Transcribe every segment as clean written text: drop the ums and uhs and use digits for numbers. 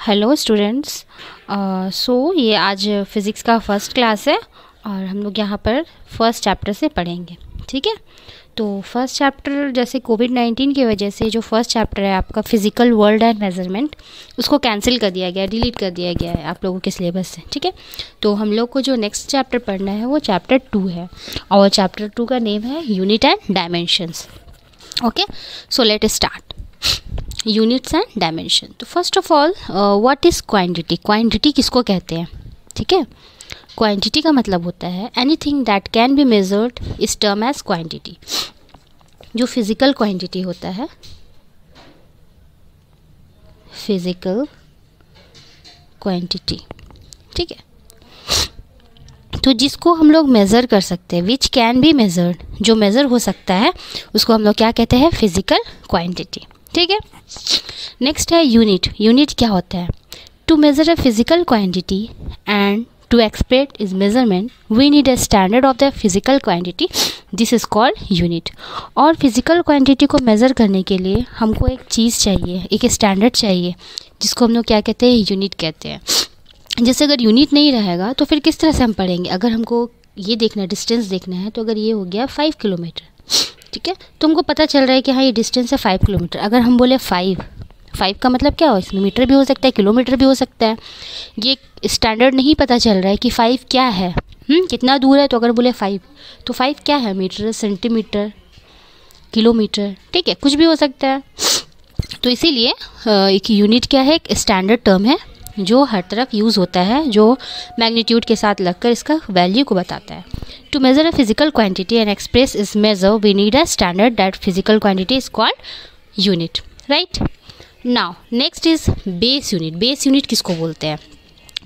Hello students. ये आज physics का फर्स्ट क्लास है और हम लोग यहाँ पर फर्स्ट चैप्टर से पढ़ेंगे। ठीक है, तो फर्स्ट चैप्टर जैसे कोविड-19 की वजह से जो फर्स्ट चैप्टर है आपका फिज़िकल वर्ल्ड एंड मेजरमेंट, उसको कैंसिल कर दिया गया, डिलीट कर दिया गया है आप लोगों के सिलेबस से। ठीक है, तो हम लोग को जो नेक्स्ट चैप्टर पढ़ना है वो चैप्टर 2 है और चैप्टर 2 का नेम है unit and dimensions. Okay, so let start. Units and dimension. तो first of all what is quantity. Quantity किसको कहते हैं? ठीक है, क्वांटिटी का मतलब होता है anything that can be measured is term as quantity. जो फिजिकल क्वांटिटी होता है, फिजिकल क्वांटिटी, ठीक है, तो जिसको हम लोग मेज़र कर सकते हैं, विच कैन बी मेजर्ड, जो मेज़र हो सकता है उसको हम लोग क्या कहते हैं? Physical quantity. ठीक है, नेक्स्ट है यूनिट। यूनिट क्या होता है? To measure a physical quantity and to express is measurement we need a standard of the physical quantity, this is called unit. और फिजिकल क्वांटिटी को मेज़र करने के लिए हमको एक चीज़ चाहिए, एक स्टैंडर्ड चाहिए, जिसको हम लोग क्या कहते हैं? यूनिट कहते हैं। जैसे अगर यूनिट नहीं रहेगा तो फिर किस तरह से हम पढ़ेंगे? अगर हमको ये देखना, डिस्टेंस देखना है, तो अगर ये हो गया 5 किलोमीटर, ठीक है, तो हमको पता चल रहा है कि हाँ ये डिस्टेंस है 5 किलोमीटर। अगर हम बोले 5 का मतलब क्या हो? इसमें मीटर भी हो सकता है, किलोमीटर भी हो सकता है। ये स्टैंडर्ड नहीं पता चल रहा है कि 5 क्या है, कितना दूर है। तो अगर बोले 5, तो 5 क्या है? मीटर, सेंटीमीटर, किलोमीटर, ठीक है, कुछ भी हो सकता है। तो इसीलिए एक यूनिट क्या है? एक स्टैंडर्ड टर्म है जो हर तरफ यूज़ होता है, जो मैग्नीट्यूड के साथ लगकर इसका वैल्यू को बताता है। To measure a physical quantity and express is measure we need a standard that physical quantity is called unit, right. Now next is base unit. Base unit किसको बोलते हैं?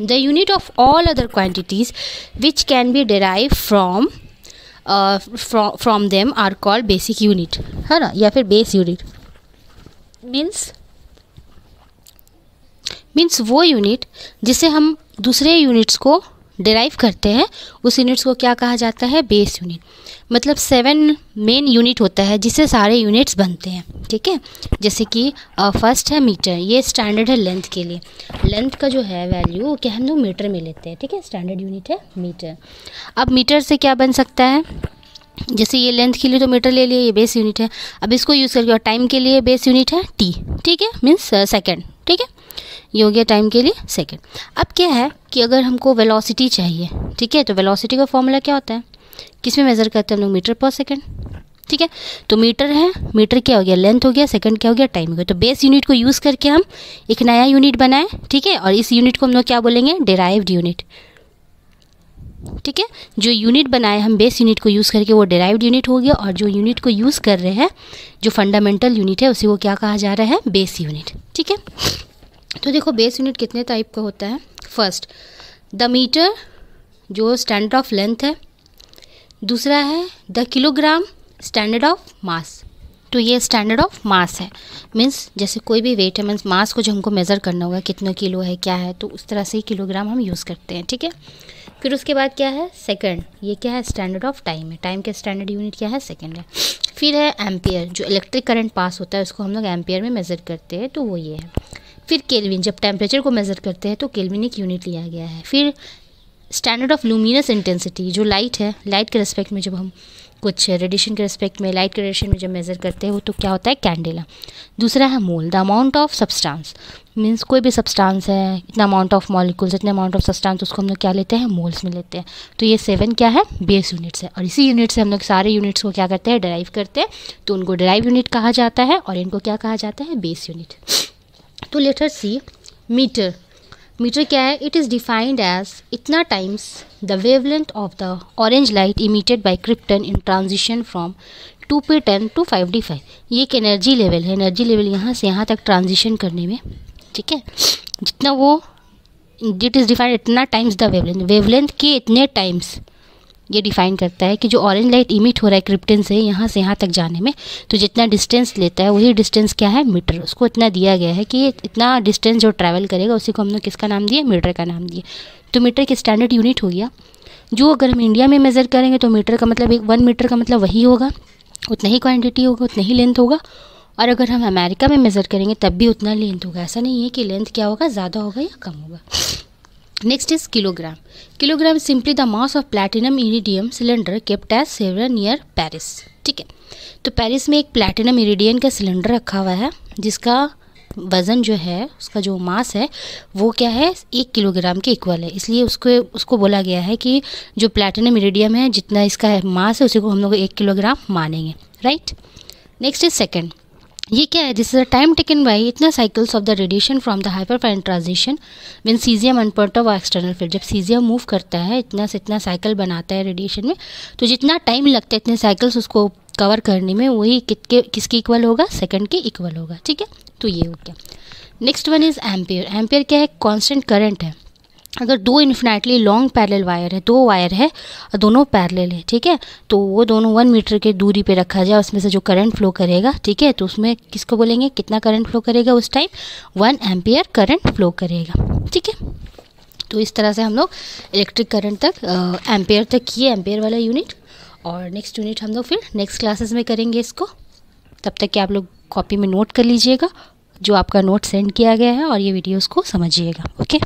The unit of all other quantities which can be derive from them are called basic unit, है ना, या फिर base unit. Means वो unit जिसे हम दूसरे यूनिट्स को डिराइव करते हैं, उस यूनिट्स को क्या कहा जाता है? Base unit. मतलब 7 मेन यूनिट होता है जिससे सारे यूनिट्स बनते हैं। ठीक है, जैसे कि फर्स्ट है मीटर। ये स्टैंडर्ड है लेंथ के लिए। लेंथ का जो है वैल्यू क्या हम लोग मीटर में लेते हैं। ठीक है, स्टैंडर्ड यूनिट है मीटर। अब मीटर से क्या बन सकता है? जैसे ये लेंथ के लिए तो मीटर ले लिए, ये बेस यूनिट है। अब इसको यूज़ करके, और टाइम के लिए बेस यूनिट है टी। ठीक है, मीन्स सेकेंड। ठीक है, ये हो गया टाइम के लिए सेकेंड। अब क्या है कि अगर हमको वेलोसिटी चाहिए, ठीक है, तो वेलोसिटी का फॉर्मूला क्या होता है? किस में मेज़र करते हैं हम लोग? मीटर पर सेकेंड। ठीक है, तो मीटर है, मीटर क्या हो गया? लेंथ हो गया, सेकंड क्या हो गया? टाइम हो गया। तो बेस यूनिट को यूज़ करके हम एक नया यूनिट बनाएं। ठीक है, और इस यूनिट को हम लोग क्या बोलेंगे? Derived unit. ठीक है, जो यूनिट बनाए हम बेस यूनिट को यूज़ करके, वो डिराइव्ड यूनिट हो गया। और जो यूनिट को यूज़ कर रहे हैं, जो फंडामेंटल यूनिट है, उसी को क्या कहा जा रहा है? Base unit. ठीक है, तो देखो बेस यूनिट कितने टाइप का होता है। फर्स्ट द मीटर, जो स्टैंडर्ड ऑफ लेंथ है। दूसरा है the kilogram, standard of mass. तो ये स्टैंडर्ड ऑफ मास है, मीन्स जैसे कोई भी वेट है, मीन्स मास को जो हमको मेज़र करना होगा कितना किलो है, क्या है, तो उस तरह से ही किलोग्राम हम यूज़ करते हैं। ठीक है, फिर उसके बाद क्या है? सेकंड, ये क्या है? स्टैंडर्ड ऑफ टाइम है। टाइम के स्टैंडर्ड यूनिट क्या है? सेकंड है। फिर है एम्पियर, जो इलेक्ट्रिक करंट पास होता है उसको हम लोग एम्पियर में मेज़र करते हैं, तो वो ये है। फिर केल्विन, जब टेम्परेचर को मेज़र करते हैं तो केल्विनिक यूनिट लिया गया है। फिर स्टैंडर्ड ऑफ लुमिनस इंटेंसिटी, जो लाइट है, लाइट के रिस्पेक्ट में जब हम कुछ रेडिएशन के रिस्पेक्ट में, लाइट के रेडिएशन में जब मेज़र करते हैं वो तो क्या होता है? कैंडेला। दूसरा है mole, the amount of substance, means कोई भी सब्सटेंस है, इतना अमाउंट ऑफ मॉलिक्यूल्स, इतने अमाउंट ऑफ सब्सटेंस, उसको हम लोग क्या लेते हैं? मोल्स में लेते हैं। तो ये 7 क्या है? बेस यूनिट्स है। और इसी यूनिट से हम लोग सारे यूनिट्स को क्या करते हैं? डिराइव करते हैं। तो उनको डिराइव यूनिट कहा जाता है और इनको क्या कहा जाता है? Base unit. तो let us see metre. Metre क्या है? इट इज़ डिफाइंड एज इतना times the wavelength of the orange light emitted by krypton in transition from 2p10 to 5d5। ये एक एनर्जी लेवल है। एनर्जी लेवल यहाँ से यहाँ तक ट्रांजिशन करने में, ठीक है, जितना वो, इट इज़ डिफाइंड इतना टाइम्स द वेवलेंथ, वेवलेंथ के इतने टाइम्स ये डिफाइन करता है कि जो ऑरेंज लाइट इमिट हो रहा है क्रिप्टन से यहाँ तक जाने में, तो जितना डिस्टेंस लेता है वही डिस्टेंस क्या है? मीटर। उसको इतना दिया गया है कि इतना डिस्टेंस जो ट्रैवल करेगा उसी को हम लोग किसका नाम दिए? मीटर का नाम दिए। तो मीटर की स्टैंडर्ड यूनिट हो गया, जो अगर हम इंडिया में मेज़र करेंगे तो मीटर का मतलब 1 मीटर का मतलब वही होगा, उतना ही क्वान्टिटी होगा, उतना ही लेंथ होगा, और अगर हम अमेरिका में मेज़र करेंगे तब भी उतना लेंथ होगा। ऐसा नहीं है कि लेंथ क्या होगा, ज़्यादा होगा या कम होगा। Next is kilogram. Kilogram simply the mass of platinum iridium cylinder kept as Sevres near Paris. ठीक है, तो पेरिस में एक प्लैटिनम इरिडियम का सिलेंडर रखा हुआ है जिसका वज़न जो है, उसका जो मास है वो क्या है, 1 किलोग्राम के इक्वल है। इसलिए उसको बोला गया है कि जो प्लैटिनम इरिडियम है जितना इसका मास है उसी को हम लोग 1 किलोग्राम मानेंगे, राइट। Next is second. ये क्या है, this is the time taken by इतना cycles of the radiation from the hyperfine transition when caesium unperturb external field. जब सीजियम मूव करता है इतना से इतना साइकिल बनाता है रेडिएशन में, तो जितना टाइम लगता है इतने साइकिल्स उसको कवर करने में, वही किसके इक्वल होगा, सेकंड के इक्वल होगा। ठीक है, तो ये हो गया। Next one is ampere. Ampere क्या है, कांस्टेंट करंट है। अगर दो इन्फिनाइटली लॉन्ग पैरेलल वायर है, 2 वायर है और दोनों पैरेलल है, ठीक है, तो वो दोनों 1 मीटर के दूरी पे रखा जाए, उसमें से जो करंट फ्लो करेगा, ठीक है, तो उसमें किसको बोलेंगे, कितना करंट फ्लो करेगा उस टाइम, 1 एम्पियर करंट फ्लो करेगा। ठीक है, तो इस तरह से हम लोग इलेक्ट्रिक करंट तक एम्पियर तक किए, एम्पियर वाला यूनिट। और नेक्स्ट यूनिट हम लोग फिर नेक्स्ट क्लासेस में करेंगे इसको। तब तक कि आप लोग कॉपी में नोट कर लीजिएगा जो आपका नोट सेंड किया गया है और ये वीडियोज़ को समझिएगा। ओके।